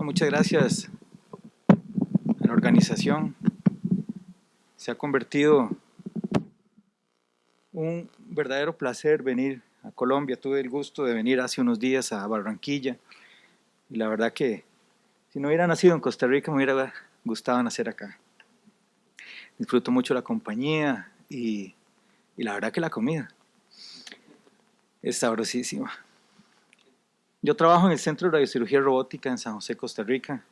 Muchas gracias a la organización. Se ha convertido un verdadero placer venir a Colombia. Tuve el gusto de venir hace unos días a Barranquilla y la verdad que si no hubiera nacido en Costa Rica me hubiera gustado nacer acá. Disfruto mucho la compañía y la verdad que la comida es sabrosísima. Yo trabajo en el Centro de Radiocirugía Robótica en San José, Costa Rica,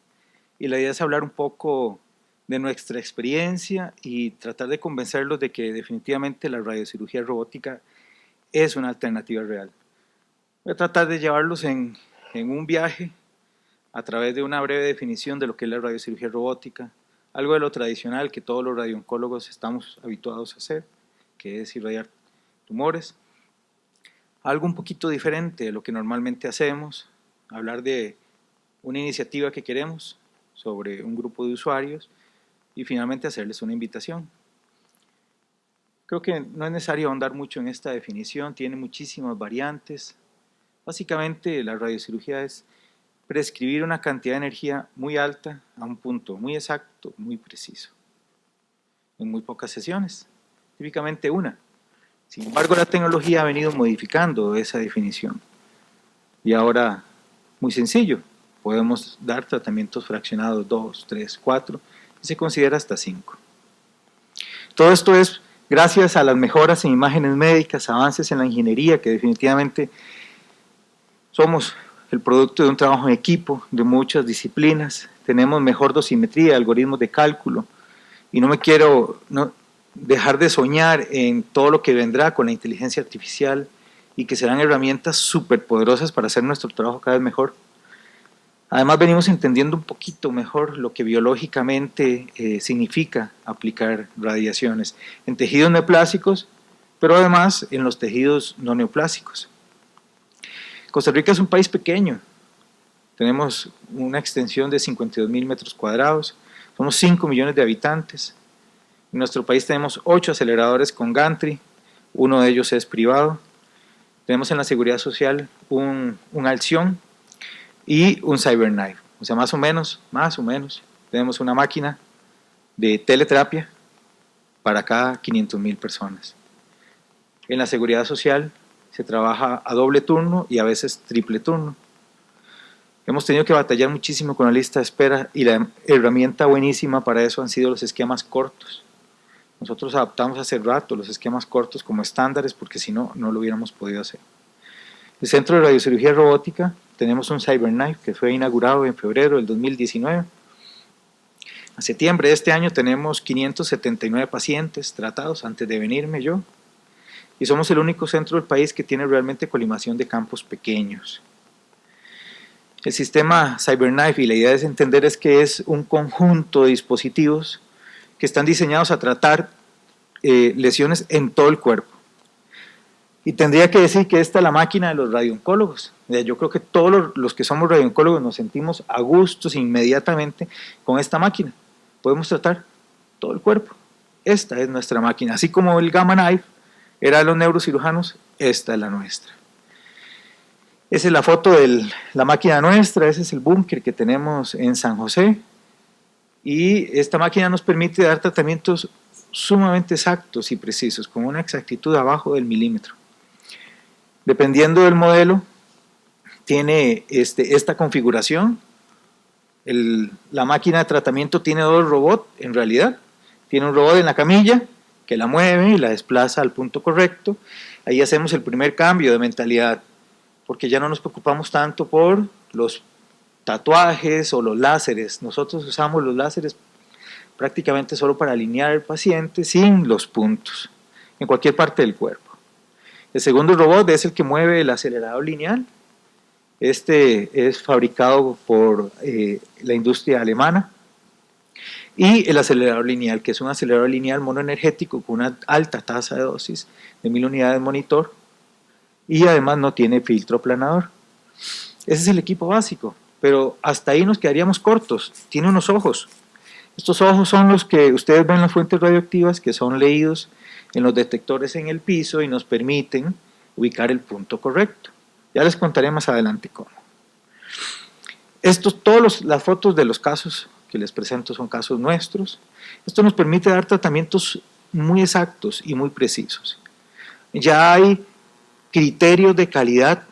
y la idea es hablar un poco de nuestra experiencia y tratar de convencerlos de que definitivamente la radiocirugía robótica es una alternativa real. Voy a tratar de llevarlos en un viaje a través de una breve definición de lo que es la radiocirugía robótica, algo de lo tradicional que todos los radiooncólogos estamos habituados a hacer, que es irradiar tumores, algo un poquito diferente de lo que normalmente hacemos, hablar de una iniciativa que queremos sobre un grupo de usuarios y finalmente hacerles una invitación. Creo que no es necesario ahondar mucho en esta definición, tiene muchísimas variantes. Básicamente la radiocirugía es prescribir una cantidad de energía muy alta a un punto muy exacto, muy preciso, en muy pocas sesiones, típicamente una. Sin embargo, la tecnología ha venido modificando esa definición. Y ahora, muy sencillo, podemos dar tratamientos fraccionados 2, 3, 4 y se considera hasta 5. Todo esto es gracias a las mejoras en imágenes médicas, avances en la ingeniería, que definitivamente somos el producto de un trabajo en equipo, de muchas disciplinas, tenemos mejor dosimetría, algoritmos de cálculo, y no me quiero dejar de soñar en todo lo que vendrá con la inteligencia artificial y que serán herramientas súper poderosas para hacer nuestro trabajo cada vez mejor. Además venimos entendiendo un poquito mejor lo que biológicamente significa aplicar radiaciones en tejidos neoplásicos, pero además en los tejidos no neoplásicos. Costa Rica es un país pequeño, tenemos una extensión de 52.000 metros cuadrados, somos 5 millones de habitantes. En nuestro país tenemos 8 aceleradores con gantry, uno de ellos es privado. Tenemos en la seguridad social un Alción y un CyberKnife. O sea, más o menos, tenemos una máquina de teleterapia para cada 500.000 personas. En la seguridad social se trabaja a doble turno y a veces triple turno. Hemos tenido que batallar muchísimo con la lista de espera y la herramienta buenísima para eso han sido los esquemas cortos. Nosotros adaptamos hace rato los esquemas cortos como estándares porque si no, no lo hubiéramos podido hacer. El Centro de Radiocirugía Robótica, tenemos un CyberKnife que fue inaugurado en febrero del 2019. A septiembre de este año tenemos 579 pacientes tratados antes de venirme yo. Y somos el único centro del país que tiene realmente colimación de campos pequeños. El sistema CyberKnife, y la idea es entender es que es un conjunto de dispositivos que están diseñados a tratar lesiones en todo el cuerpo. Y tendría que decir que esta es la máquina de los radiooncólogos. Yo creo que todos los que somos radiooncólogos nos sentimos a gustos inmediatamente con esta máquina. Podemos tratar todo el cuerpo. Esta es nuestra máquina. Así como el Gamma Knife era de los neurocirujanos, esta es la nuestra. Esa es la foto de la máquina nuestra, ese es el búnker que tenemos en San José. Y esta máquina nos permite dar tratamientos sumamente exactos y precisos, con una exactitud abajo del milímetro. Dependiendo del modelo, tiene esta configuración. La máquina de tratamiento tiene 2 robots, en realidad. Tiene un robot en la camilla que la mueve y la desplaza al punto correcto. Ahí hacemos el primer cambio de mentalidad, porque ya no nos preocupamos tanto por los tatuajes o los láseres. Nosotros usamos los láseres prácticamente solo para alinear al paciente sin los puntos, en cualquier parte del cuerpo. El segundo robot es el que mueve el acelerador lineal. Este es fabricado por la industria alemana. Y el acelerador lineal, que es un acelerador lineal monoenergético con una alta tasa de dosis de 1000 unidades monitor y además no tiene filtro planador. Ese es el equipo básico, pero hasta ahí nos quedaríamos cortos. Tiene unos ojos. Estos ojos son los que ustedes ven en las fuentes radioactivas que son leídos en los detectores en el piso y nos permiten ubicar el punto correcto. Ya les contaré más adelante cómo. Las fotos de los casos que les presento son casos nuestros. Esto nos permite dar tratamientos muy exactos y muy precisos. Ya hay criterios de calidad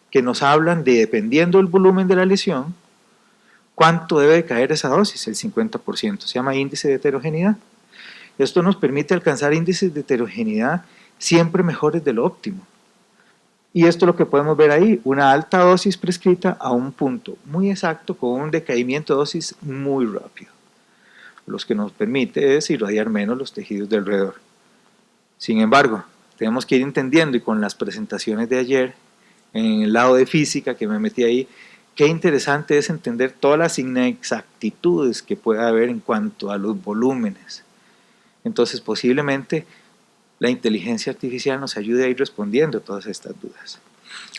que nos hablan de, dependiendo del volumen de la lesión, cuánto debe de caer esa dosis, el 50%, se llama índice de heterogeneidad. Esto nos permite alcanzar índices de heterogeneidad siempre mejores de lo óptimo. Y esto es lo que podemos ver ahí, una alta dosis prescrita a un punto muy exacto con un decaimiento de dosis muy rápido. Lo que nos permite es irradiar menos los tejidos de alrededor. Sin embargo, tenemos que ir entendiendo, y con las presentaciones de ayer, en el lado de física que me metí ahí, qué interesante es entender todas las inexactitudes que puede haber en cuanto a los volúmenes. Entonces, posiblemente la inteligencia artificial nos ayude a ir respondiendo a todas estas dudas.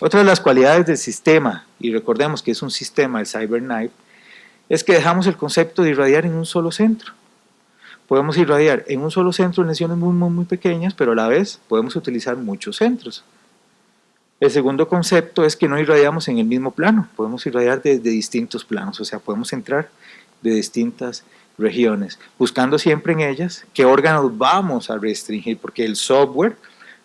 Otra de las cualidades del sistema, y recordemos que es un sistema, el CyberKnife, es que dejamos el concepto de irradiar en un solo centro. Podemos irradiar en un solo centro en lesiones muy pequeñas, pero a la vez podemos utilizar muchos centros. El segundo concepto es que no irradiamos en el mismo plano, podemos irradiar desde distintos planos, o sea, podemos entrar de distintas regiones, buscando siempre en ellas qué órganos vamos a restringir, porque el software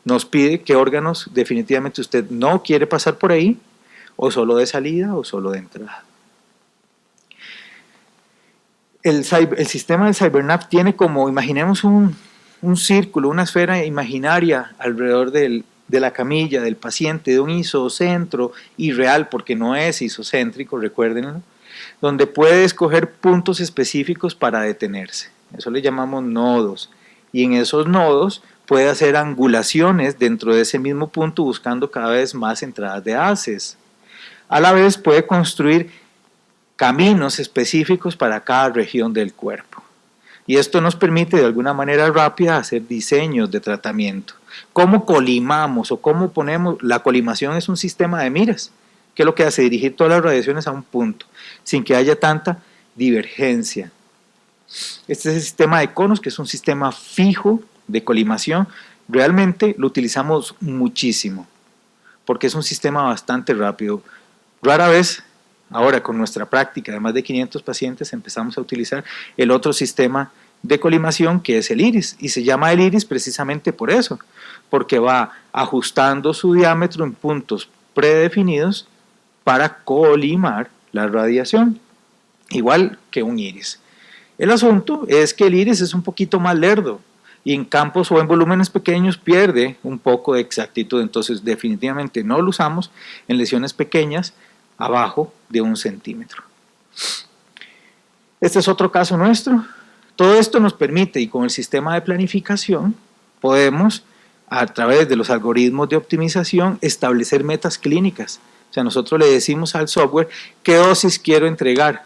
nos pide qué órganos definitivamente usted no quiere pasar por ahí, o solo de salida o solo de entrada. El sistema del CyberKnife tiene como, imaginemos un círculo, una esfera imaginaria alrededor de la camilla del paciente, de un isocentro irreal, porque no es isocéntrico, recuérdenlo, donde puede escoger puntos específicos para detenerse. Eso le llamamos nodos. Y en esos nodos puede hacer angulaciones dentro de ese mismo punto, buscando cada vez más entradas de haces. A la vez puede construir caminos específicos para cada región del cuerpo. Y esto nos permite de alguna manera rápida hacer diseños de tratamiento. ¿Cómo colimamos o cómo ponemos? La colimación es un sistema de miras, que es lo que hace dirigir todas las radiaciones a un punto, sin que haya tanta divergencia. Este es el sistema de conos, que es un sistema fijo de colimación. Realmente lo utilizamos muchísimo, porque es un sistema bastante rápido. Rara vez, ahora con nuestra práctica de más de 500 pacientes, empezamos a utilizar el otro sistema de colimación, que es el iris, y se llama el iris precisamente por eso, porque va ajustando su diámetro en puntos predefinidos para colimar la radiación, igual que un iris. El asunto es que el iris es un poquito más lerdo, y en campos o en volúmenes pequeños pierde un poco de exactitud, entonces definitivamente no lo usamos en lesiones pequeñas abajo de 1 centímetro. Este es otro caso nuestro. Todo esto nos permite, y con el sistema de planificación, podemos, a través de los algoritmos de optimización, establecer metas clínicas. O sea, nosotros le decimos al software qué dosis quiero entregar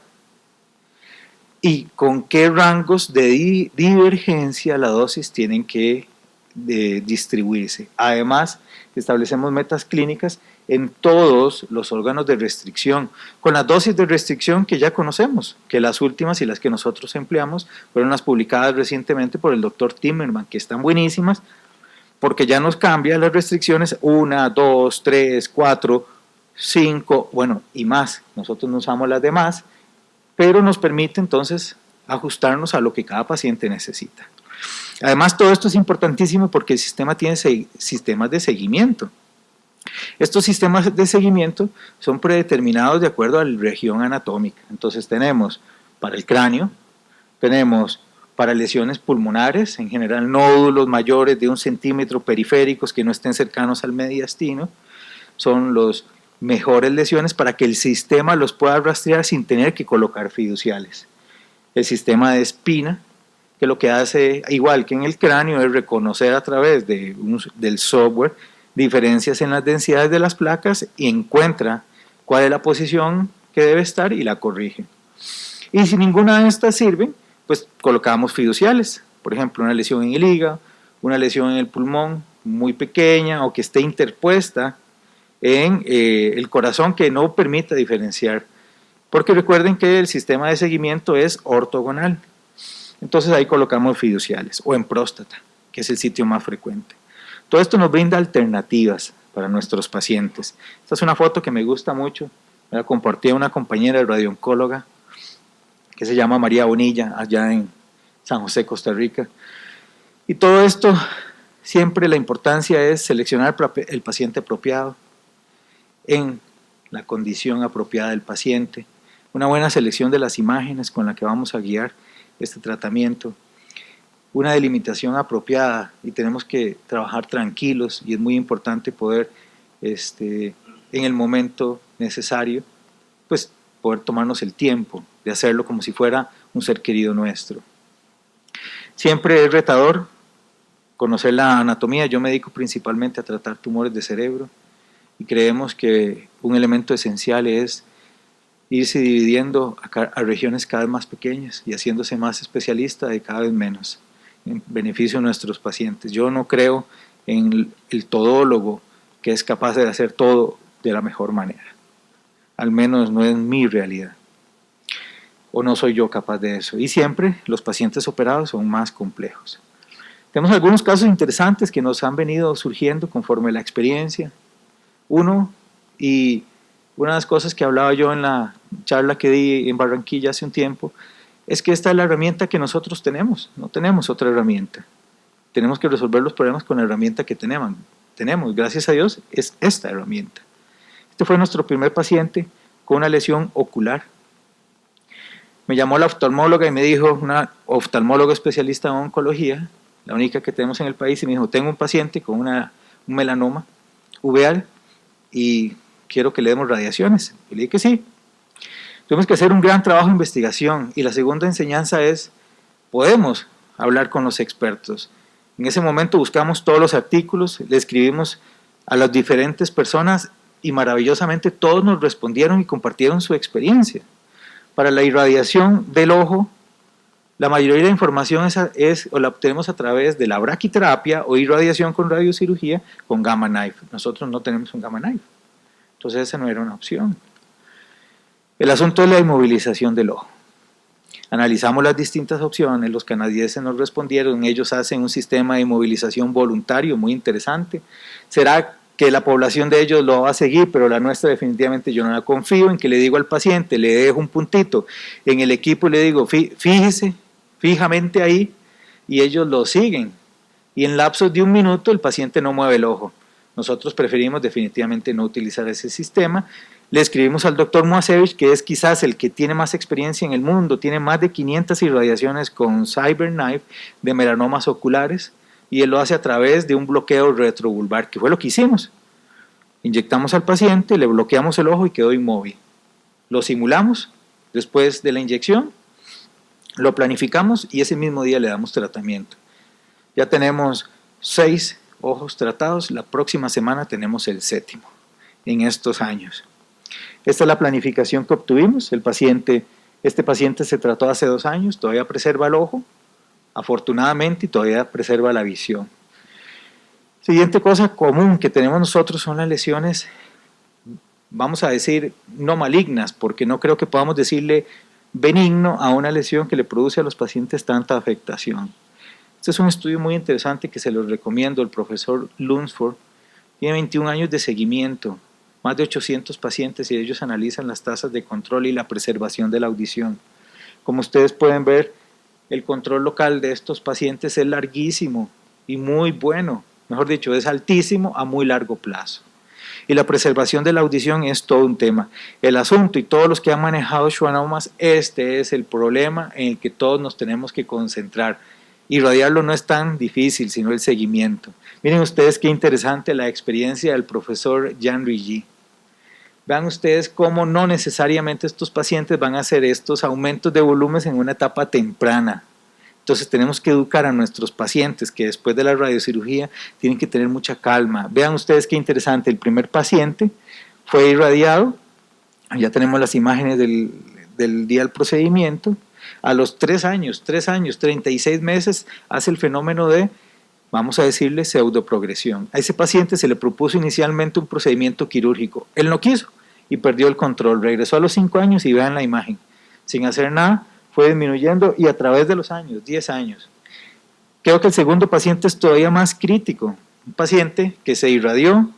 y con qué rangos de divergencia la dosis tienen que distribuirse. Además, establecemos metas clínicas en todos los órganos de restricción, con las dosis de restricción que ya conocemos, que las últimas y las que nosotros empleamos fueron las publicadas recientemente por el doctor Timmerman, que están buenísimas, porque ya nos cambia las restricciones 1, 2, 3, 4, 5, bueno, y más. Nosotros no usamos las demás, pero nos permite entonces ajustarnos a lo que cada paciente necesita. Además, todo esto es importantísimo porque el sistema tiene sistemas de seguimiento. Estos sistemas de seguimiento son predeterminados de acuerdo a la región anatómica. Entonces tenemos para el cráneo, tenemos para lesiones pulmonares, en general nódulos mayores de 1 centímetro periféricos que no estén cercanos al mediastino, son los mejores lesiones para que el sistema los pueda rastrear sin tener que colocar fiduciales. El sistema de espina, que lo que hace, igual que en el cráneo, es reconocer a través del software diferencias en las densidades de las placas y encuentra cuál es la posición que debe estar y la corrige. Y si ninguna de estas sirve, pues colocamos fiduciales. Por ejemplo, una lesión en el hígado, una lesión en el pulmón muy pequeña o que esté interpuesta en el corazón, que no permita diferenciar. Porque recuerden que el sistema de seguimiento es ortogonal. Entonces ahí colocamos fiduciales, o en próstata, que es el sitio más frecuente. Todo esto nos brinda alternativas para nuestros pacientes. Esta es una foto que me gusta mucho. La compartía una compañera radiooncóloga que se llama María Bonilla, allá en San José, Costa Rica. Y todo esto, siempre la importancia es seleccionar el paciente apropiado en la condición apropiada del paciente, una buena selección de las imágenes con la que vamos a guiar este tratamiento, una delimitación apropiada, y tenemos que trabajar tranquilos, y es muy importante poder, en el momento necesario, pues poder tomarnos el tiempo de hacerlo como si fuera un ser querido nuestro. Siempre es retador conocer la anatomía. Yo me dedico principalmente a tratar tumores de cerebro, y creemos que un elemento esencial es irse dividiendo a regiones cada vez más pequeñas y haciéndose más especialista y cada vez menos, en beneficio de nuestros pacientes. Yo no creo en el todólogo que es capaz de hacer todo de la mejor manera. Al menos no es mi realidad. O no soy yo capaz de eso. Y siempre los pacientes operados son más complejos. Tenemos algunos casos interesantes que nos han venido surgiendo conforme la experiencia. Una de las cosas que hablaba yo en la charla que di en Barranquilla hace un tiempo, es que esta es la herramienta que nosotros tenemos, no tenemos otra herramienta. Tenemos que resolver los problemas con la herramienta que tenemos, gracias a Dios, es esta herramienta. Este fue nuestro primer paciente con una lesión ocular. Me llamó la oftalmóloga y me dijo, una oftalmóloga especialista en oncología, la única que tenemos en el país, y me dijo, tengo un paciente con un melanoma uveal y quiero que le demos radiaciones. Y le dije que sí. Tuvimos que hacer un gran trabajo de investigación, y la segunda enseñanza es, podemos hablar con los expertos. En ese momento buscamos todos los artículos, le escribimos a las diferentes personas y maravillosamente todos nos respondieron y compartieron su experiencia. Para la irradiación del ojo, la mayoría de la información o la obtenemos a través de la braquiterapia o irradiación con radiocirugía con Gamma Knife. Nosotros no tenemos un Gamma Knife, entonces esa no era una opción. El asunto es la inmovilización del ojo. Analizamos las distintas opciones, los canadienses nos respondieron, ellos hacen un sistema de inmovilización voluntario muy interesante. ¿Será que la población de ellos lo va a seguir? Pero la nuestra definitivamente yo no la confío, en que le digo al paciente, le dejo un puntito en el equipo y le digo, fíjese fijamente ahí, y ellos lo siguen. Y en lapsos de 1 minuto el paciente no mueve el ojo. Nosotros preferimos definitivamente no utilizar ese sistema. Le escribimos al doctor Moasevich, que es quizás el que tiene más experiencia en el mundo, tiene más de 500 irradiaciones con CyberKnife de melanomas oculares, y él lo hace a través de un bloqueo retrovulvar, que fue lo que hicimos. Inyectamos al paciente, le bloqueamos el ojo y quedó inmóvil. Lo simulamos después de la inyección, lo planificamos y ese mismo día le damos tratamiento. Ya tenemos 6 ojos tratados, la próxima semana tenemos el 7º en estos años. Esta es la planificación que obtuvimos. Este paciente se trató hace 2 años, todavía preserva el ojo, afortunadamente, y todavía preserva la visión. Siguiente cosa común que tenemos nosotros son las lesiones, vamos a decir, no malignas, porque no creo que podamos decirle benigno a una lesión que le produce a los pacientes tanta afectación. Este es un estudio muy interesante que se los recomiendo, el profesor Lunsford, tiene 21 años de seguimiento, más de 800 pacientes, y ellos analizan las tasas de control y la preservación de la audición. Como ustedes pueden ver, el control local de estos pacientes es larguísimo y muy bueno, mejor dicho, es altísimo a muy largo plazo. Y la preservación de la audición es todo un tema. El asunto, y todos los que han manejado schwannomas, este es el problema en el que todos nos tenemos que concentrar. Irradiarlo no es tan difícil, sino el seguimiento. Miren ustedes qué interesante la experiencia del profesor Jean Riggi. Vean ustedes cómo no necesariamente estos pacientes van a hacer estos aumentos de volúmenes en una etapa temprana. Entonces tenemos que educar a nuestros pacientes que después de la radiocirugía tienen que tener mucha calma. Vean ustedes qué interesante, el primer paciente fue irradiado, ya tenemos las imágenes del día del procedimiento. A los 3 años, 36 meses, hace el fenómeno de, vamos a decirle, pseudoprogresión. A ese paciente se le propuso inicialmente un procedimiento quirúrgico. Él no quiso y perdió el control. Regresó a los 5 años y vean la imagen. Sin hacer nada, fue disminuyendo, y a través de los años, 10 años. Creo que el segundo paciente es todavía más crítico. Un paciente que se irradió,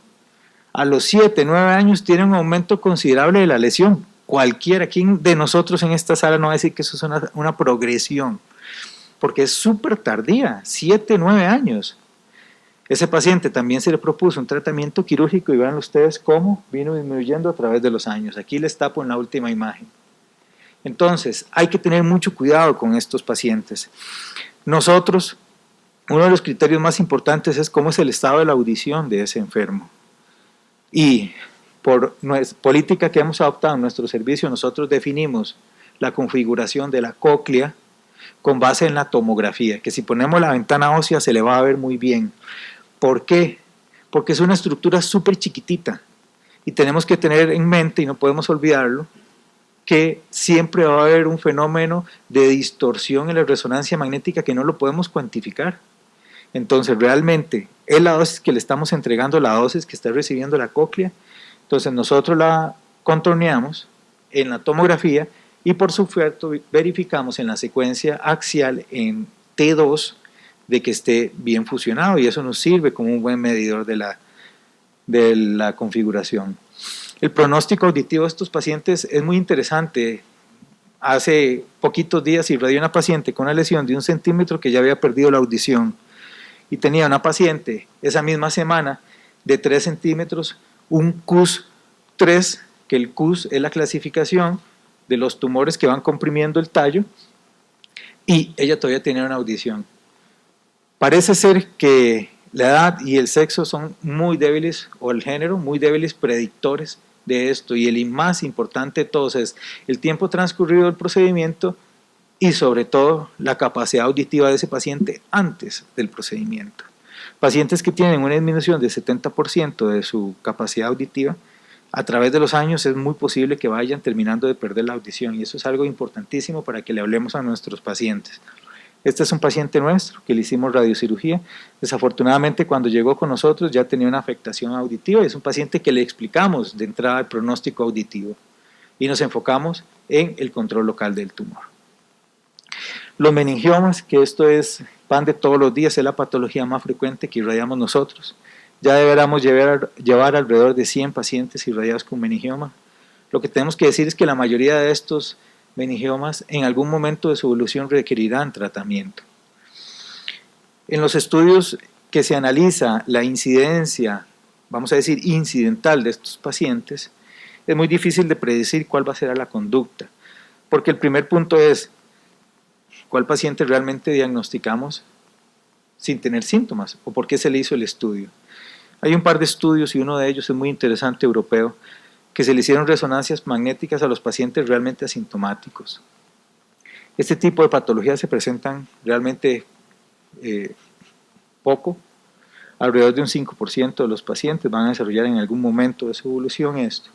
A los 7, 9 años tiene un aumento considerable de la lesión. Cualquiera, ¿quién de nosotros en esta sala no va a decir que eso es una progresión? Porque es súper tardía, 7, 9 años. Ese paciente también se le propuso un tratamiento quirúrgico y vean ustedes cómo vino disminuyendo a través de los años. Aquí les tapo en la última imagen. Entonces, hay que tener mucho cuidado con estos pacientes. Nosotros, uno de los criterios más importantes es cómo es el estado de la audición de ese enfermo. Y por nuestra política que hemos adoptado en nuestro servicio, nosotros definimos la configuración de la cóclea con base en la tomografía, que si ponemos la ventana ósea se le va a ver muy bien. ¿Por qué? Porque es una estructura súper chiquitita y tenemos que tener en mente, y no podemos olvidarlo, que siempre va a haber un fenómeno de distorsión en la resonancia magnética que no lo podemos cuantificar. Entonces, realmente, es la dosis que le estamos entregando, la dosis que está recibiendo la cóclea. Entonces, nosotros la contorneamos en la tomografía y por supuesto verificamos en la secuencia axial en T2 de que esté bien fusionado y eso nos sirve como un buen medidor de la configuración. El pronóstico auditivo de estos pacientes es muy interesante. Hace poquitos días irradié una paciente con una lesión de 1 centímetro que ya había perdido la audición y tenía una paciente esa misma semana de 3 centímetros, un CUS-3, que el CUS es la clasificación de los tumores que van comprimiendo el tallo, y ella todavía tenía una audición. Parece ser que la edad y el sexo son muy débiles, o el género, muy débiles predictores de esto, y el más importante de todos es el tiempo transcurrido del procedimiento y sobre todo la capacidad auditiva de ese paciente antes del procedimiento. Pacientes que tienen una disminución de 70% de su capacidad auditiva, a través de los años es muy posible que vayan terminando de perder la audición y eso es algo importantísimo para que le hablemos a nuestros pacientes. Este es un paciente nuestro que le hicimos radiocirugía. Desafortunadamente cuando llegó con nosotros ya tenía una afectación auditiva y es un paciente que le explicamos de entrada el pronóstico auditivo y nos enfocamos en el control local del tumor. Los meningiomas, que esto es pan de todos los días, es la patología más frecuente que irradiamos nosotros. Ya deberíamos llevar alrededor de 100 pacientes irradiados con meningioma. Lo que tenemos que decir es que la mayoría de estos meningiomas en algún momento de su evolución requerirán tratamiento. En los estudios que se analiza la incidencia, vamos a decir incidental de estos pacientes, es muy difícil de predecir cuál va a ser la conducta, porque el primer punto es cuál paciente realmente diagnosticamos sin tener síntomas o por qué se le hizo el estudio. Hay un par de estudios y uno de ellos es muy interesante, europeo, que se le hicieron resonancias magnéticas a los pacientes realmente asintomáticos. Este tipo de patologías se presentan realmente poco, alrededor de un 5% de los pacientes van a desarrollar en algún momento de su evolución esto.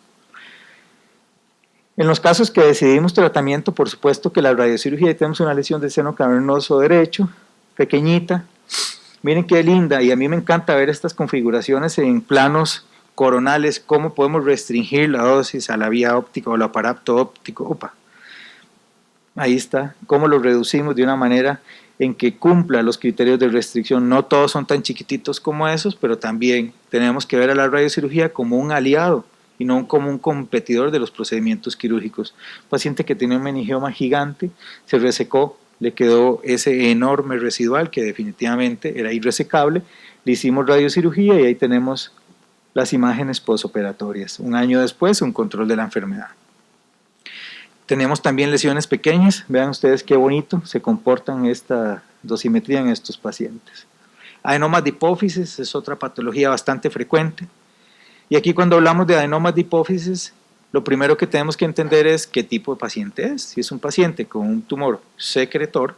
En los casos que decidimos tratamiento, por supuesto que la radiocirugía, y tenemos una lesión del seno cavernoso derecho, pequeñita, miren qué linda, y a mí me encanta ver estas configuraciones en planos coronales, cómo podemos restringir la dosis a la vía óptica o al aparato óptico. Opa. Ahí está, cómo lo reducimos de una manera en que cumpla los criterios de restricción. No todos son tan chiquititos como esos, pero también tenemos que ver a la radiocirugía como un aliado y no como un competidor de los procedimientos quirúrgicos. Paciente que tiene un meningioma gigante, se resecó, le quedó ese enorme residual que definitivamente era irresecable, le hicimos radiocirugía y ahí tenemos las imágenes postoperatorias. Un año después, un control de la enfermedad. Tenemos también lesiones pequeñas, vean ustedes qué bonito se comportan esta dosimetría en estos pacientes. Adenomas de hipófisis es otra patología bastante frecuente. Y aquí cuando hablamos de adenomas de hipófisis, lo primero que tenemos que entender es qué tipo de paciente es. Si es un paciente con un tumor secretor,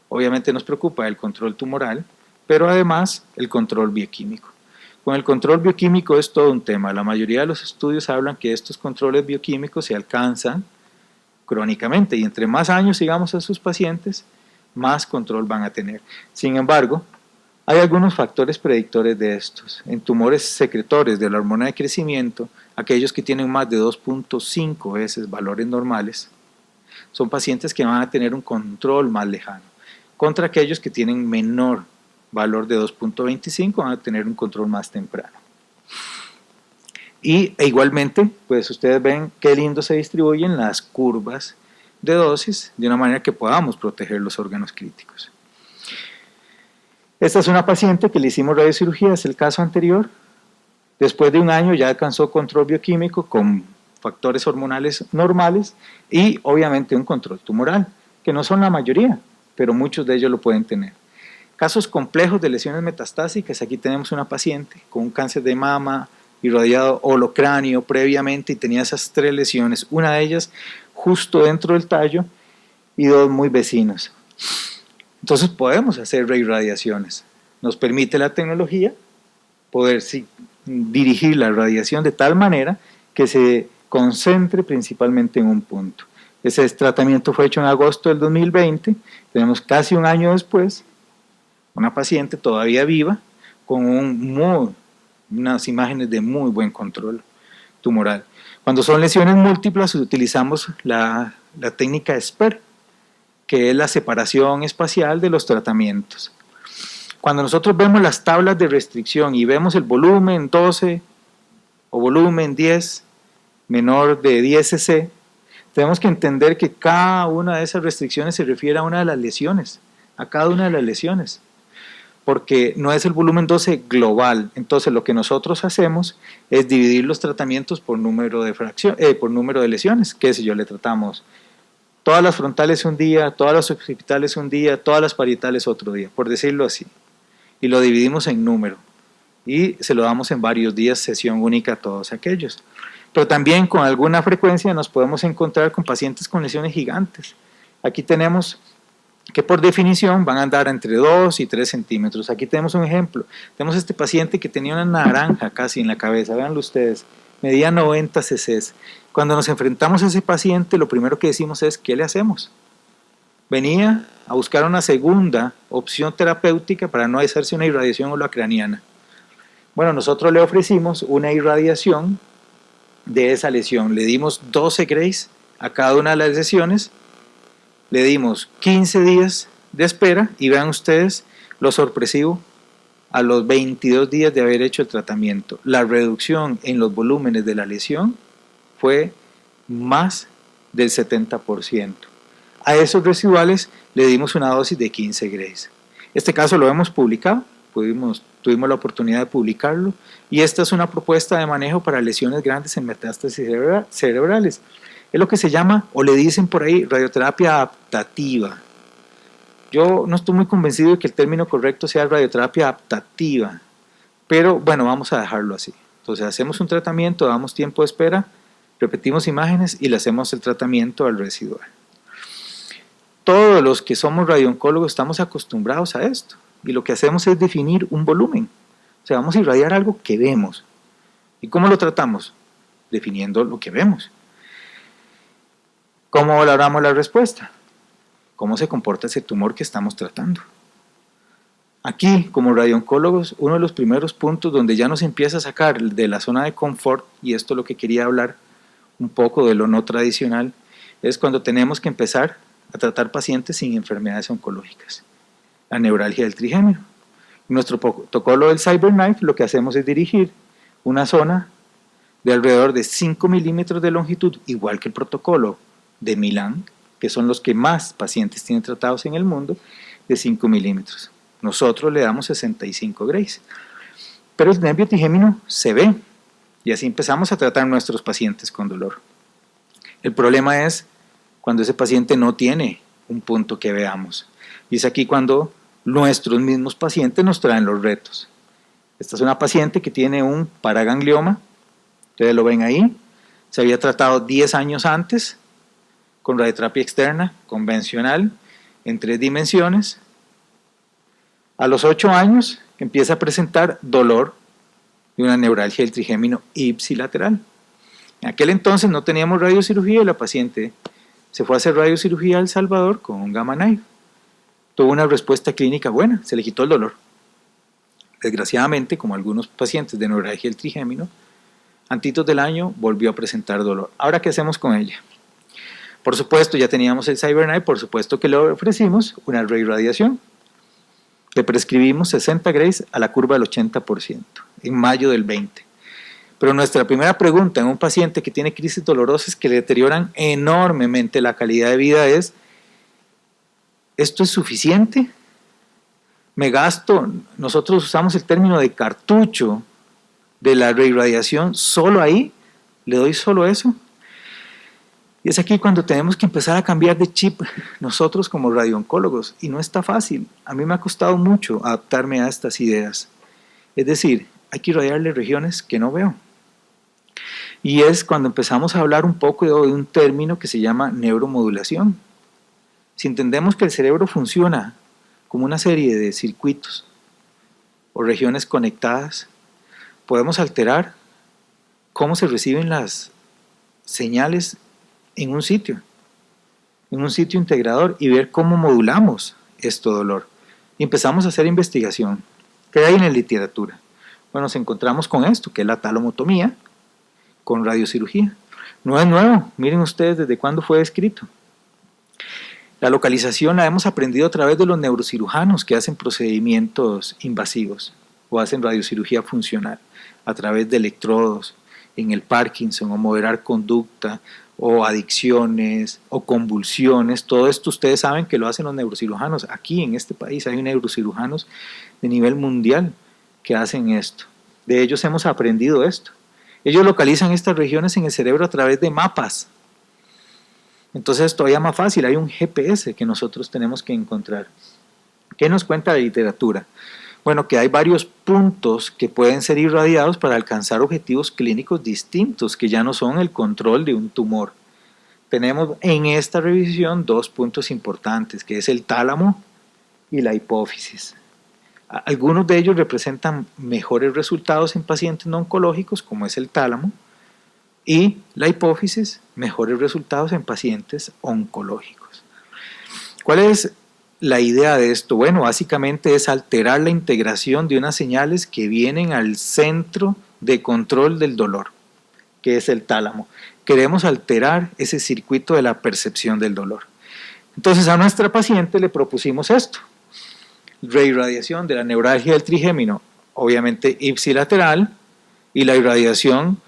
obviamente nos preocupa el control tumoral, pero además el control bioquímico. Con el control bioquímico es todo un tema. La mayoría de los estudios hablan que estos controles bioquímicos se alcanzan crónicamente y entre más años sigamos a sus pacientes, más control van a tener. Sin embargo, hay algunos factores predictores de estos. En tumores secretores de la hormona de crecimiento, aquellos que tienen más de 2.5 veces valores normales, son pacientes que van a tener un control más lejano. Contra aquellos que tienen menor valor de 2.25 van a tener un control más temprano. E igualmente, pues ustedes ven qué lindo se distribuyen las curvas de dosis de una manera que podamos proteger los órganos críticos. Esta es una paciente que le hicimos radiocirugía, es el caso anterior. Después de un año ya alcanzó control bioquímico con factores hormonales normales y obviamente un control tumoral, que no son la mayoría, pero muchos de ellos lo pueden tener. Casos complejos de lesiones metastásicas, aquí tenemos una paciente con un cáncer de mama irradiado holocráneo previamente y tenía esas 3 lesiones, una de ellas justo dentro del tallo y 2 muy vecinos. Entonces podemos hacer reirradiaciones, nos permite la tecnología poder dirigir la radiación de tal manera que se concentre principalmente en un punto. Ese tratamiento fue hecho en agosto del 2020, tenemos casi un año después, una paciente todavía viva con unas imágenes de muy buen control tumoral. Cuando son lesiones múltiples utilizamos la técnica SPER, que es la separación espacial de los tratamientos. Cuando nosotros vemos las tablas de restricción y vemos el volumen 12 o volumen 10 menor de 10 cc, tenemos que entender que cada una de esas restricciones se refiere a una de las lesiones, a cada una de las lesiones, porque no es el volumen 12 global. Entonces lo que nosotros hacemos es dividir los tratamientos por número de lesiones, que si yo le tratamos todas las frontales un día, todas las occipitales un día, todas las parietales otro día, por decirlo así, y lo dividimos en número y se lo damos en varios días, sesión única a todos aquellos. Pero también con alguna frecuencia nos podemos encontrar con pacientes con lesiones gigantes. Aquí tenemos que por definición van a andar entre 2 y 3 centímetros. Aquí tenemos un ejemplo. Tenemos este paciente que tenía una naranja casi en la cabeza, véanlo ustedes, medía 90 cc. Cuando nos enfrentamos a ese paciente, lo primero que decimos es, ¿qué le hacemos? Venía a buscar una segunda opción terapéutica para no hacerse una irradiación holocraniana. Bueno, nosotros le ofrecimos una irradiación de esa lesión. Le dimos 12 grays a cada una de las lesiones, le dimos 15 días de espera y vean ustedes lo sorpresivo, a los 22 días de haber hecho el tratamiento, la reducción en los volúmenes de la lesión fue más del 70%. A esos residuales le dimos una dosis de 15 grays. Este caso lo hemos publicado, tuvimos la oportunidad de publicarlo, y esta es una propuesta de manejo para lesiones grandes en metástasis cerebrales. Es lo que se llama, o le dicen por ahí, radioterapia adaptativa. Yo no estoy muy convencido de que el término correcto sea radioterapia adaptativa, pero bueno, vamos a dejarlo así. Entonces hacemos un tratamiento, damos tiempo de espera, repetimos imágenes y le hacemos el tratamiento al residual. Todos los que somos radiooncólogos estamos acostumbrados a esto, y lo que hacemos es definir un volumen. O sea, vamos a irradiar algo que vemos. ¿Y cómo lo tratamos? Definiendo lo que vemos. ¿Cómo valoramos la respuesta? ¿Cómo se comporta ese tumor que estamos tratando? Aquí, como radiooncólogos, uno de los primeros puntos donde ya nos empieza a sacar de la zona de confort, y esto es lo que quería hablar un poco de lo no tradicional, es cuando tenemos que empezar a tratar pacientes sin enfermedades oncológicas. La neuralgia del trigémino. En nuestro protocolo del CyberKnife lo que hacemos es dirigir una zona de alrededor de 5 milímetros de longitud, igual que el protocolo de Milán, que son los que más pacientes tienen tratados en el mundo, de 5 milímetros. Nosotros le damos 65 grays. Pero el nervio trigémino se ve, y así empezamos a tratar nuestros pacientes con dolor. El problema es cuando ese paciente no tiene un punto que veamos. Y es aquí cuando nuestros mismos pacientes nos traen los retos. Esta es una paciente que tiene un paraganglioma, ustedes lo ven ahí, se había tratado 10 años antes con radioterapia externa convencional en 3 dimensiones. A los 8 años empieza a presentar dolor de una neuralgia del trigémino ipsilateral. En aquel entonces no teníamos radiocirugía y la paciente se fue a hacer radiocirugía a El Salvador con un Gamma Knife. Tuvo una respuesta clínica buena, se le quitó el dolor. Desgraciadamente, como algunos pacientes de neuralgia del trigémino, antitos del año volvió a presentar dolor. Ahora, ¿qué hacemos con ella? Por supuesto, ya teníamos el CyberKnife, por supuesto que le ofrecimos una reirradiación. Le prescribimos 60 grays a la curva del 80%, en mayo del 20. Pero nuestra primera pregunta en un paciente que tiene crisis dolorosas que le deterioran enormemente la calidad de vida es, ¿esto es suficiente? Me gasto, nosotros usamos el término de cartucho de la reirradiación, solo ahí, le doy solo eso. Y es aquí cuando tenemos que empezar a cambiar de chip nosotros como radiooncólogos, y no está fácil. A mí me ha costado mucho adaptarme a estas ideas. Es decir, hay que irradiarle regiones que no veo. Y es cuando empezamos a hablar un poco de un término que se llama neuromodulación. Si entendemos que el cerebro funciona como una serie de circuitos o regiones conectadas, podemos alterar cómo se reciben las señales en un sitio integrador, y ver cómo modulamos este dolor. Y empezamos a hacer investigación. ¿Qué hay en la literatura? Bueno, nos encontramos con esto, que es la talomotomía con radiocirugía. No es nuevo, miren ustedes desde cuándo fue escrito. La localización la hemos aprendido a través de los neurocirujanos que hacen procedimientos invasivos o hacen radiocirugía funcional a través de electrodos en el Parkinson, o moderar conducta, o adicciones, o convulsiones. Todo esto ustedes saben que lo hacen los neurocirujanos. Aquí en este país hay neurocirujanos de nivel mundial que hacen esto. De ellos hemos aprendido esto. Ellos localizan estas regiones en el cerebro a través de mapas. Entonces es todavía más fácil, hay un GPS que nosotros tenemos que encontrar. ¿Qué nos cuenta la literatura? Bueno, que hay varios puntos que pueden ser irradiados para alcanzar objetivos clínicos distintos, que ya no son el control de un tumor. Tenemos en esta revisión dos puntos importantes, que es el tálamo y la hipófisis. Algunos de ellos representan mejores resultados en pacientes no oncológicos, como es el tálamo, y la hipófisis, mejores resultados en pacientes oncológicos. ¿Cuál es la idea de esto? Bueno, básicamente es alterar la integración de unas señales que vienen al centro de control del dolor, que es el tálamo. Queremos alterar ese circuito de la percepción del dolor. Entonces a nuestra paciente le propusimos esto: reirradiación de la neuralgia del trigémino, obviamente ipsilateral, y la irradiación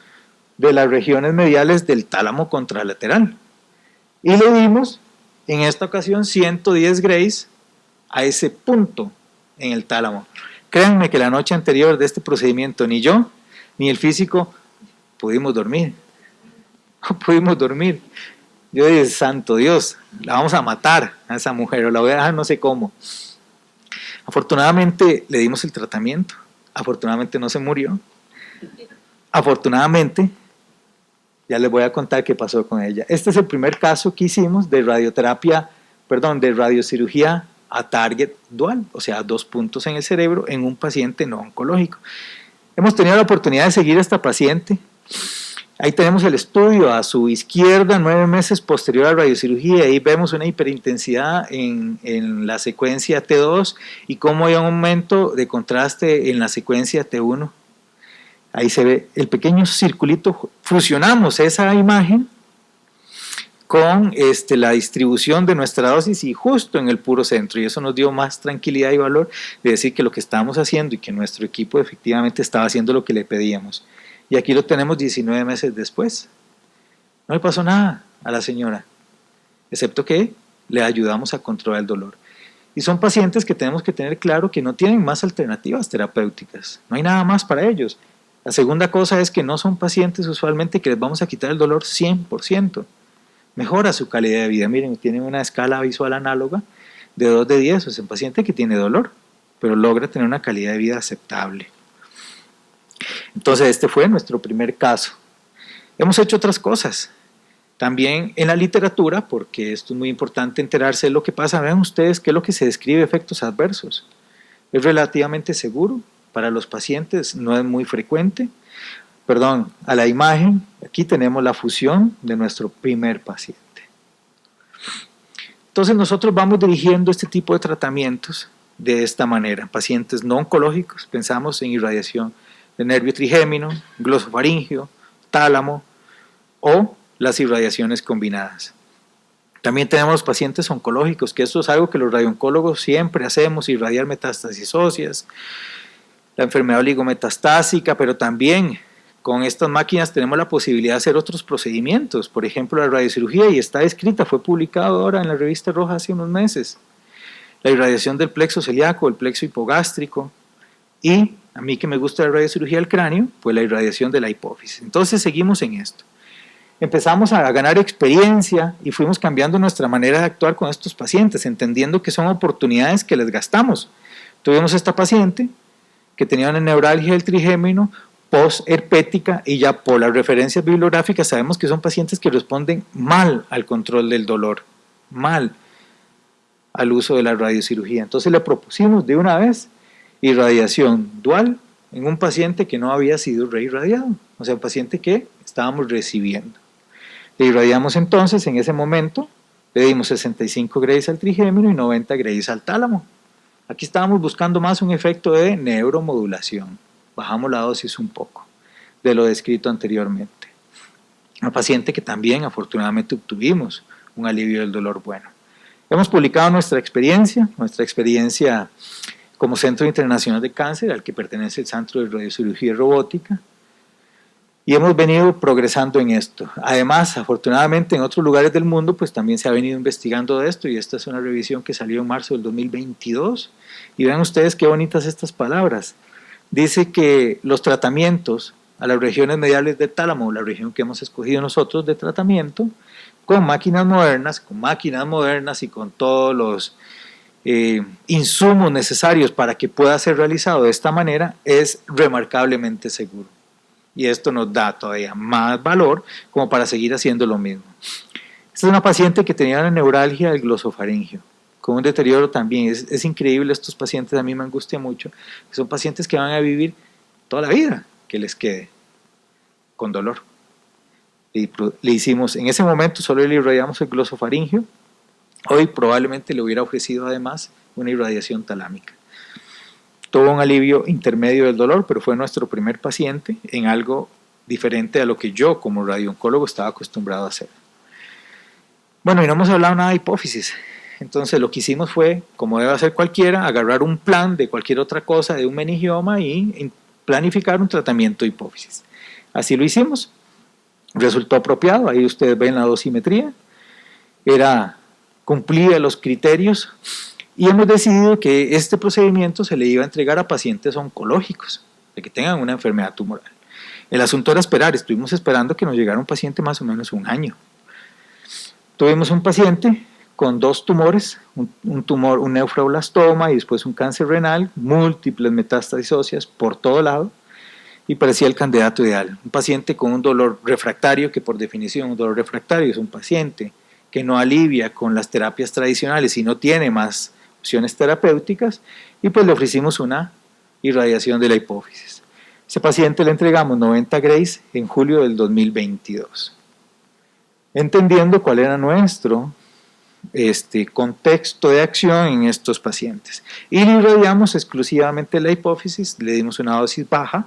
de las regiones mediales del tálamo contralateral. Y le dimos, en esta ocasión, 110 grays a ese punto en el tálamo. Créanme que la noche anterior de este procedimiento ni yo, ni el físico pudimos dormir. No pudimos dormir. Yo dije, santo Dios, la vamos a matar a esa mujer, o la voy a dejar no sé cómo. Afortunadamente le dimos el tratamiento, afortunadamente no se murió, afortunadamente ya les voy a contar qué pasó con ella. Este es el primer caso que hicimos de de radiocirugía a target dual, o sea, 2 puntos en el cerebro en un paciente no oncológico. Hemos tenido la oportunidad de seguir a esta paciente. Ahí tenemos el estudio a su izquierda, 9 meses posterior a la radiocirugía. Ahí vemos una hiperintensidad en la secuencia T2 y cómo hay un aumento de contraste en la secuencia T1. Ahí se ve el pequeño circulito. Fusionamos esa imagen con la distribución de nuestra dosis y justo en el puro centro, y eso nos dio más tranquilidad y valor de decir que lo que estábamos haciendo y que nuestro equipo efectivamente estaba haciendo lo que le pedíamos. Y aquí lo tenemos 19 meses después. No le pasó nada a la señora, excepto que le ayudamos a controlar el dolor. Y son pacientes que tenemos que tener claro que no tienen más alternativas terapéuticas, no hay nada más para ellos. La segunda cosa es que no son pacientes usualmente que les vamos a quitar el dolor 100%. Mejora su calidad de vida. Miren, tienen una escala visual análoga de 2 de 10, es un paciente que tiene dolor, pero logra tener una calidad de vida aceptable. Entonces este fue nuestro primer caso. Hemos hecho otras cosas. También en la literatura, porque esto es muy importante enterarse de lo que pasa, vean ustedes qué es lo que se describe efectos adversos. Es relativamente seguro para los pacientes, no es muy frecuente. Perdón, a la imagen, aquí tenemos la fusión de nuestro primer paciente. Entonces nosotros vamos dirigiendo este tipo de tratamientos de esta manera. Pacientes no oncológicos, pensamos en irradiación de nervio trigémino, glosofaringio, tálamo o las irradiaciones combinadas. También tenemos pacientes oncológicos, que esto es algo que los radiooncólogos siempre hacemos, irradiar metástasis óseas, la enfermedad oligometastásica, pero también Con estas máquinas tenemos la posibilidad de hacer otros procedimientos, por ejemplo la radiocirugía, y está escrita, fue publicado ahora en la revista Roja hace unos meses, la irradiación del plexo celíaco, el plexo hipogástrico, y a mí que me gusta la radiocirugía del cráneo, pues la irradiación de la hipófisis. Entonces seguimos en esto. Empezamos a ganar experiencia y fuimos cambiando nuestra manera de actuar con estos pacientes, entendiendo que son oportunidades que les gastamos. Tuvimos esta paciente que tenía una neuralgia del trigémino post-herpética y ya por las referencias bibliográficas sabemos que son pacientes que responden mal al control del dolor, mal al uso de la radiocirugía. Entonces le propusimos de una vez irradiación dual en un paciente que no había sido reirradiado, o sea, un paciente que estábamos recibiendo. Le irradiamos entonces, en ese momento, le dimos 65 Grays al trigémino y 90 Grays al tálamo. Aquí estábamos buscando más un efecto de neuromodulación. Bajamos la dosis un poco de lo descrito anteriormente. Una paciente que también afortunadamente obtuvimos un alivio del dolor bueno. Hemos publicado nuestra experiencia como Centro Internacional de Cáncer, al que pertenece el Centro de Radiocirugía y Robótica, y hemos venido progresando en esto. Además, afortunadamente en otros lugares del mundo pues también se ha venido investigando de esto, y esta es una revisión que salió en marzo del 2022, y vean ustedes qué bonitas estas palabras. Dice que los tratamientos a las regiones mediales del tálamo, la región que hemos escogido nosotros de tratamiento, con máquinas modernas y con todos los insumos necesarios para que pueda ser realizado de esta manera, es remarcablemente seguro. Y esto nos da todavía más valor como para seguir haciendo lo mismo. Esta es una paciente que tenía una neuralgia del glosofaringio, con un deterioro también. Es increíble, estos pacientes a mí me angustia mucho. Son pacientes que van a vivir toda la vida que les quede con dolor. Y le hicimos, en ese momento solo le irradiamos el glosofaringio. Hoy probablemente le hubiera ofrecido además una irradiación talámica. Tuvo un alivio intermedio del dolor, pero fue nuestro primer paciente en algo diferente a lo que yo como radiooncólogo estaba acostumbrado a hacer. Bueno, y no hemos hablado nada de hipófisis. Entonces lo que hicimos fue, como debe hacer cualquiera, agarrar un plan de cualquier otra cosa, de un meningioma, y planificar un tratamiento de hipófisis. Así lo hicimos. Resultó apropiado, ahí ustedes ven la dosimetría, cumplía los criterios, y hemos decidido que este procedimiento se le iba a entregar a pacientes oncológicos, de que tengan una enfermedad tumoral. El asunto era esperar, estuvimos esperando que nos llegara un paciente más o menos un año. Tuvimos un paciente con 2 tumores, un nefroblastoma y después un cáncer renal, múltiples metástasis óseas por todo lado, y parecía el candidato ideal. Un paciente con un dolor refractario, que por definición un dolor refractario es un paciente que no alivia con las terapias tradicionales y no tiene más opciones terapéuticas, y pues le ofrecimos una irradiación de la hipófisis. A ese paciente le entregamos 90 Grays en julio del 2022, entendiendo cuál era nuestro contexto de acción en estos pacientes. Y le irradiamos exclusivamente la hipófisis, le dimos una dosis baja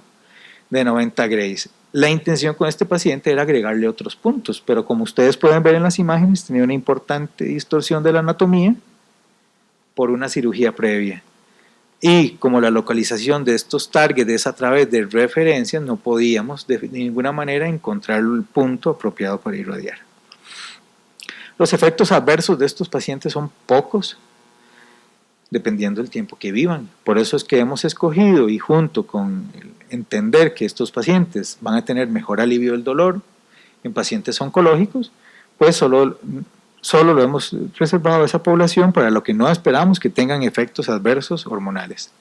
de 90 Grays. La intención con este paciente era agregarle otros puntos, pero como ustedes pueden ver en las imágenes, tenía una importante distorsión de la anatomía por una cirugía previa. Y como la localización de estos targets es a través de referencias, no podíamos de ninguna manera encontrar el punto apropiado para irradiar. Los efectos adversos de estos pacientes son pocos, dependiendo del tiempo que vivan. Por eso es que hemos escogido, y junto con entender que estos pacientes van a tener mejor alivio del dolor en pacientes oncológicos, pues solo lo hemos reservado a esa población para lo que no esperamos que tengan efectos adversos hormonales.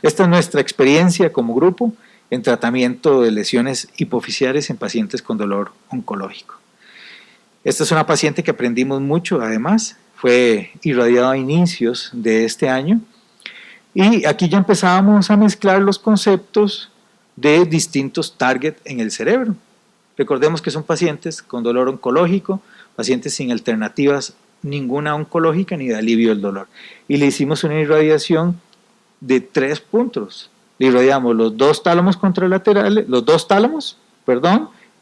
Esta es nuestra experiencia como grupo en tratamiento de lesiones hipofisiares en pacientes con dolor oncológico. Esta es una paciente que aprendimos mucho, además, fue irradiada a inicios de este año, y aquí ya empezábamos a mezclar los conceptos de distintos targets en el cerebro. Recordemos que son pacientes con dolor oncológico, pacientes sin alternativas ninguna oncológica ni de alivio del dolor. Y le hicimos una irradiación de 3 puntos. Le irradiamos los 2 tálamos contralaterales,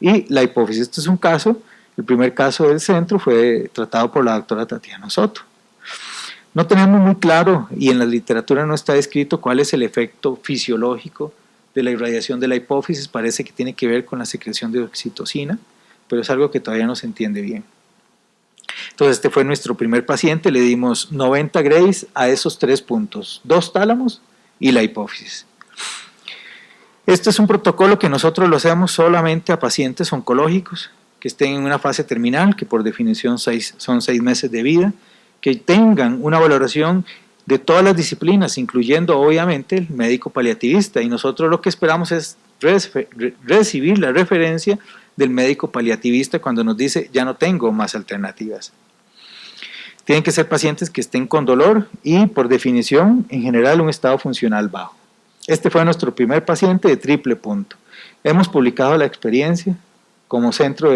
y la hipófisis. Este es un caso, el primer caso del centro fue tratado por la doctora Tatiana Soto. No tenemos muy claro, y en la literatura no está descrito, cuál es el efecto fisiológico de la irradiación de la hipófisis parece que tiene que ver con la secreción de oxitocina, pero es algo que todavía no se entiende bien. Entonces este fue nuestro primer paciente, le dimos 90 grays a esos 3 puntos, 2 tálamos y la hipófisis. Este es un protocolo que nosotros lo hacemos solamente a pacientes oncológicos que estén en una fase terminal, que por definición son 6 meses de vida, que tengan una valoración de todas las disciplinas, incluyendo obviamente el médico paliativista, y nosotros lo que esperamos es recibir la referencia del médico paliativista cuando nos dice ya no tengo más alternativas. Tienen que ser pacientes que estén con dolor y por definición en general un estado funcional bajo. Este fue nuestro primer paciente de triple punto. Hemos publicado la experiencia como Centro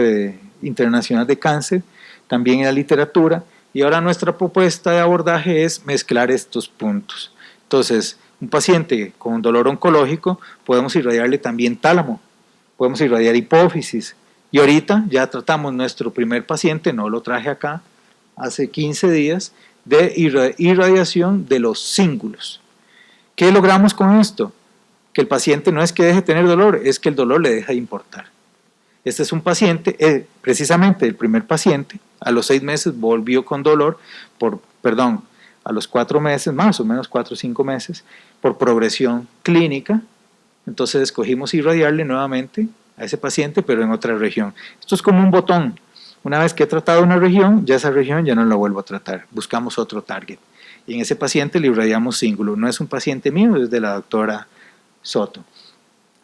Internacional de Cáncer, también en la literatura, y ahora nuestra propuesta de abordaje es mezclar estos puntos. Entonces, un paciente con dolor oncológico, podemos irradiarle también tálamo, podemos irradiar hipófisis, y ahorita ya tratamos nuestro primer paciente, no lo traje acá, hace 15 días, de irradiación de los cíngulos. ¿Qué logramos con esto? Que el paciente no es que deje de tener dolor, es que el dolor le deja de importar. Este es un paciente, precisamente el primer paciente, a los 6 meses volvió con dolor, a los 4 meses, más o menos 4 o 5 meses, por progresión clínica. Entonces escogimos irradiarle nuevamente a ese paciente, pero en otra región. Esto es como un botón. Una vez que he tratado una región, ya esa región ya no la vuelvo a tratar. Buscamos otro target. Y en ese paciente le irradiamos cíngulo. No es un paciente mío, es de la doctora Soto.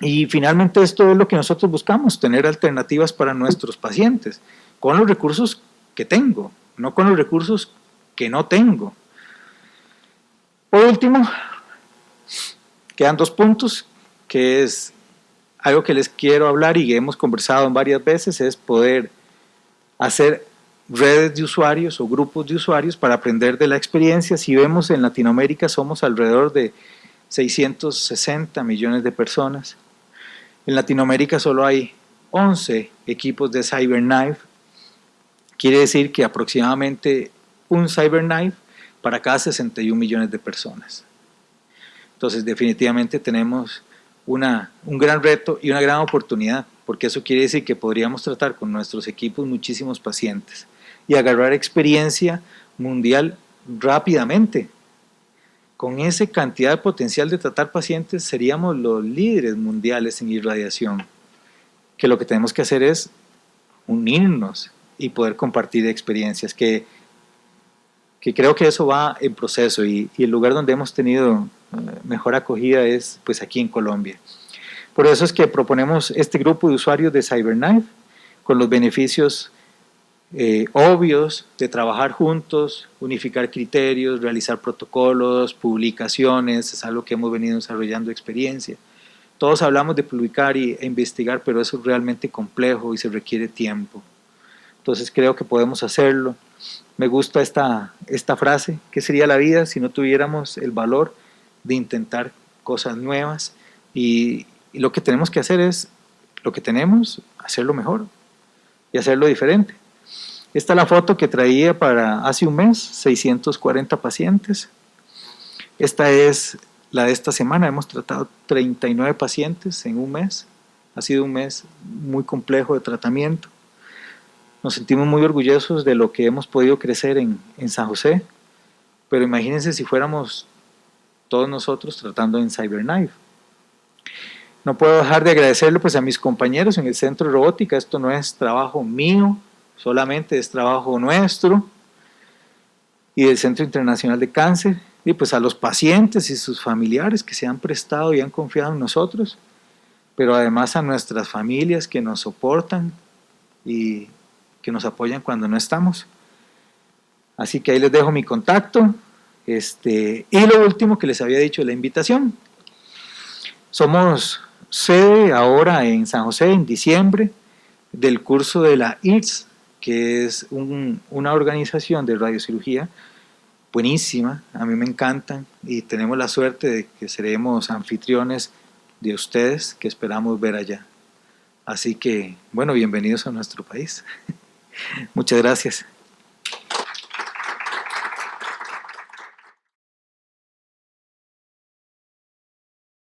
Y finalmente esto es lo que nosotros buscamos, tener alternativas para nuestros pacientes, con los recursos que tengo, no con los recursos que no tengo. Por último, quedan 2 puntos, que es algo que les quiero hablar y que hemos conversado en varias veces, es poder hacer redes de usuarios o grupos de usuarios para aprender de la experiencia. Si vemos en Latinoamérica somos alrededor de 660 millones de personas. En Latinoamérica solo hay 11 equipos de CyberKnife. Quiere decir que aproximadamente un CyberKnife para cada 61 millones de personas. Entonces definitivamente tenemos un gran reto y una gran oportunidad, porque eso quiere decir que podríamos tratar con nuestros equipos muchísimos pacientes y agarrar experiencia mundial rápidamente. Con esa cantidad de potencial de tratar pacientes seríamos los líderes mundiales en irradiación, que lo que tenemos que hacer es unirnos y poder compartir experiencias, que creo que eso va en proceso y el lugar donde hemos tenido mejor acogida es pues aquí en Colombia. Por eso es que proponemos este grupo de usuarios de CyberKnife con los beneficios obvios de trabajar juntos, unificar criterios, realizar protocolos, publicaciones, es algo que hemos venido desarrollando experiencia. Todos hablamos de publicar e investigar, pero eso es realmente complejo y se requiere tiempo. Entonces creo que podemos hacerlo. Me gusta esta frase, ¿qué sería la vida si no tuviéramos el valor de intentar cosas nuevas? Y lo que tenemos que hacer es, lo que tenemos, hacerlo mejor y hacerlo diferente. Esta es la foto que traía para hace un mes, 640 pacientes. Esta es la de esta semana, hemos tratado 39 pacientes en un mes. Ha sido un mes muy complejo de tratamiento. Nos sentimos muy orgullosos de lo que hemos podido crecer en San José, pero imagínense si fuéramos todos nosotros tratando en CyberKnife. No puedo dejar de agradecerle pues a mis compañeros en el Centro de Robótica. Esto no es trabajo mío, solamente es trabajo nuestro y del Centro Internacional de Cáncer, y pues a los pacientes y sus familiares que se han prestado y han confiado en nosotros, pero además a nuestras familias que nos soportan y que nos apoyan cuando no estamos. Así que ahí les dejo mi contacto. Y lo último que les había dicho, la invitación. Somos sede ahora en San José en diciembre del curso de la IRS, que es una organización de radiocirugía buenísima, a mí me encantan y tenemos la suerte de que seremos anfitriones de ustedes que esperamos ver allá. Así que, bueno, bienvenidos a nuestro país. Muchas gracias.